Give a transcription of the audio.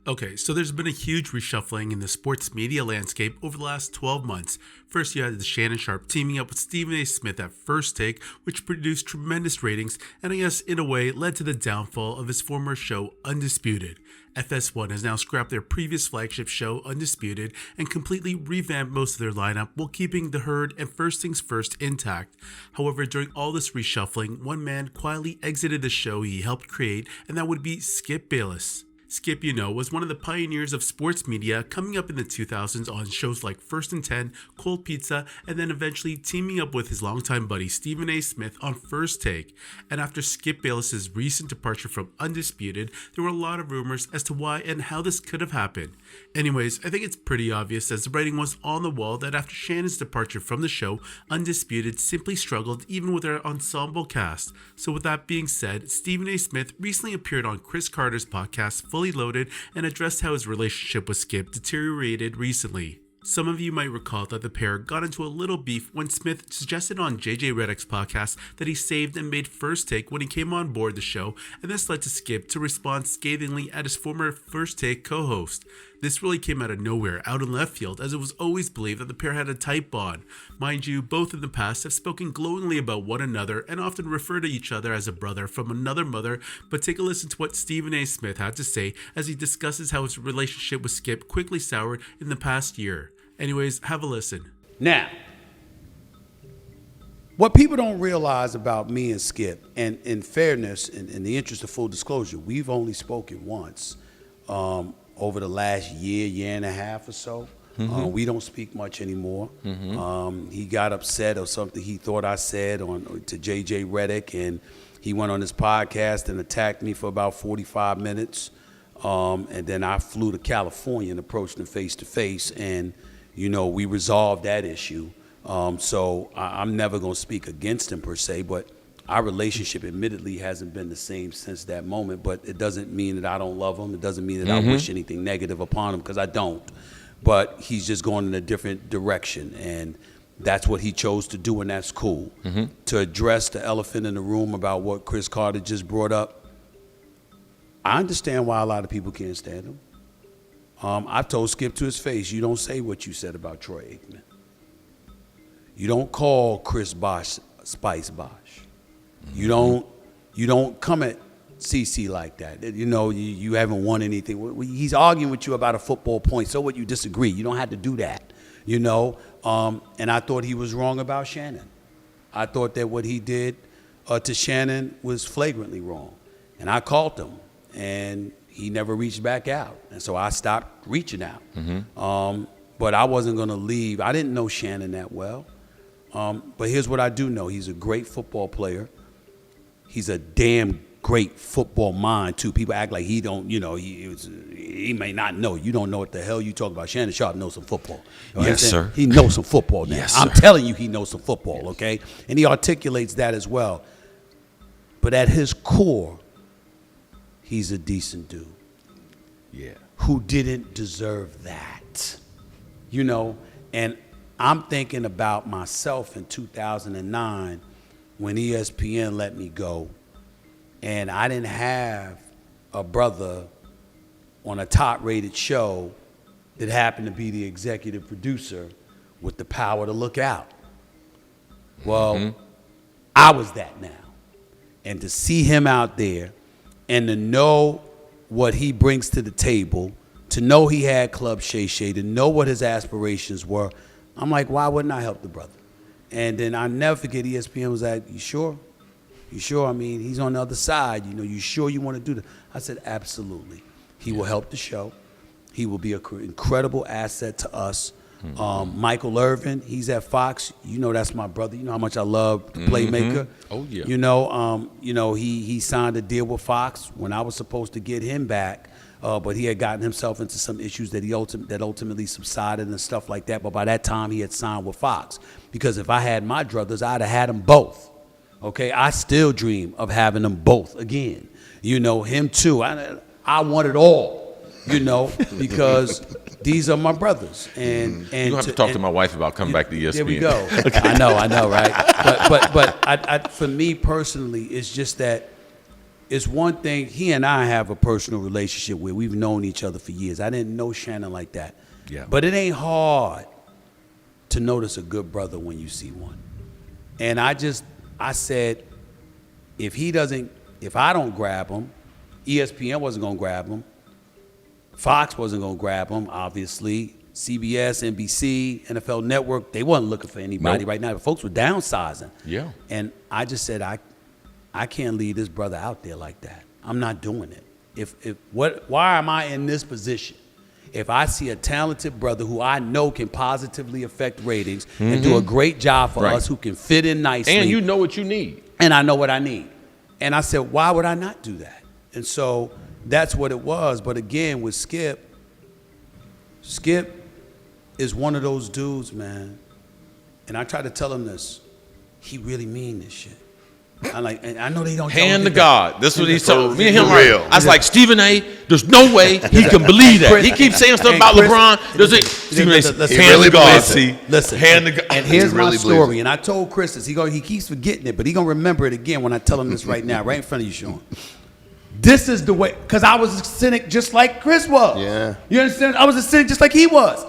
Okay, so there's been a huge reshuffling in the sports media landscape over the last 12 months. First, you had the Shannon Sharp teaming up with Stephen A. Smith at First Take, which produced tremendous ratings and I guess in a way led to the downfall of his former show Undisputed. FS1 has now scrapped their previous flagship show Undisputed and completely revamped most of their lineup while keeping The Herd and First Things First intact. However, during all this reshuffling, one man quietly exited the show he helped create, and that would be Skip Bayless. Skip, was one of the pioneers of sports media, coming up in the 2000s on shows like First and 10, Cold Pizza, and then eventually teaming up with his longtime buddy Stephen A. Smith on First Take. And after Skip Bayless's recent departure from Undisputed, there were a lot of rumors as to why and how this could have happened. Anyways, I think it's pretty obvious, as the writing was on the wall, that after Shannon's departure from the show, Undisputed simply struggled even with their ensemble cast. So with that being said, Stephen A. Smith recently appeared on Chris Carter's podcast Fully Loaded and addressed how his relationship with Skip deteriorated recently. Some of you might recall that the pair got into a little beef when Smith suggested on JJ Redick's podcast that he saved and made First Take when he came on board the show, and this led to Skip to respond scathingly at his former First Take co-host. This really came out of nowhere, out in left field, as it was always believed that the pair had a tight bond. Mind you, both in the past have spoken glowingly about one another and often refer to each other as a brother from another mother, but take a listen to what Stephen A. Smith had to say as he discusses how his relationship with Skip quickly soured in the past year. Anyways, have a listen. Now, what people don't realize about me and Skip, and in fairness, in the interest of full disclosure, we've only spoken once over the last year and a half or so. We don't speak much anymore. He got upset or something he thought I said to JJ Redick, and he went on his podcast and attacked me for about 45 minutes. And then I flew to California and approached him face to face, and we resolved that issue. So I'm never going to speak against him per se, but our relationship admittedly hasn't been the same since that moment. But it doesn't mean that I don't love him. It doesn't mean that I wish anything negative upon him, because I don't. But he's just going in a different direction, and that's what he chose to do, and that's cool. To address the elephant in the room about what Chris Carter just brought up, I understand why a lot of people can't stand him. I've told Skip to his face, you don't say what you said about Troy Aikman. You don't call Chris Bosh Spice Bosh. You don't come at CC like that. You haven't won anything. He's arguing with you about a football point. So what, you disagree? You don't have to do that. And I thought he was wrong about Shannon. I thought that what he did to Shannon was flagrantly wrong. And I called him, and he never reached back out. And so I stopped reaching out. But I wasn't going to leave. I didn't know Shannon that well. But here's what I do know. He's a great football player. He's a damn great football mind, too. People act like he don't, he may not know. You don't know what the hell you talk about. Shannon Sharp knows some football. Yes, sir. He knows some football now. Yes, I'm sir. telling you, he knows some football, okay? And he articulates that as well. But at his core, he's a decent dude. Yeah. Who didn't deserve that. And I'm thinking about myself in 2009 when ESPN let me go, and I didn't have a brother on a top-rated show that happened to be the executive producer with the power to look out. Well, I was that now. And to see him out there and to know what he brings to the table, to know he had Club Shay Shay, to know what his aspirations were, I'm like, why wouldn't I help the brother? And then I never forget, ESPN was like, you sure? You sure? I mean, he's on the other side. You sure you want to do that? I said, absolutely. He will help the show. He will be an incredible asset to us. Michael Irvin, he's at Fox. That's my brother. You know how much I love the playmaker. Oh, yeah. He signed a deal with Fox when I was supposed to get him back. But he had gotten himself into some issues that ultimately subsided and stuff like that. But by that time, he had signed with Fox. Because if I had my druthers, I'd have had them both. Okay, I still dream of having them both again. Him too. I want it all. Because these are my brothers. And you have to talk to my wife about coming back to ESPN. There we go. I know, right? But for me personally, it's just that it's one thing. He and I have a personal relationship where we've known each other for years. I didn't know Shannon like that. Yeah. But it ain't hard to notice a good brother when you see one. And I said, if I don't grab him, ESPN wasn't going to grab him. Fox wasn't going to grab him, obviously. CBS, NBC, NFL Network, they wasn't looking for anybody right now. The folks were downsizing. Yeah. And I just said, I can't leave this brother out there like that. I'm not doing it. Why am I in this position? If I see a talented brother who I know can positively affect ratings and do a great job for us, who can fit in nicely. And you know what you need. And I know what I need. And I said, why would I not do that? And so that's what it was. But again, with Skip is one of those dudes, man. And I try to tell him this. He really mean this shit. And I know they don't. Hand to God. That's what he's told me and him. Real. I was like, Stephen A. There's no way he can believe that. He keeps saying stuff about LeBron. Stephen A. Hand to God. Listen. Hand to God. And here's He my really story. believes it. And I told Chris this. He keeps forgetting it, but he gonna remember it again when I tell him this right now, right in front of you, Sean. This is the way, because I was a cynic just like Chris was. Yeah. You understand? I was a cynic just like he was.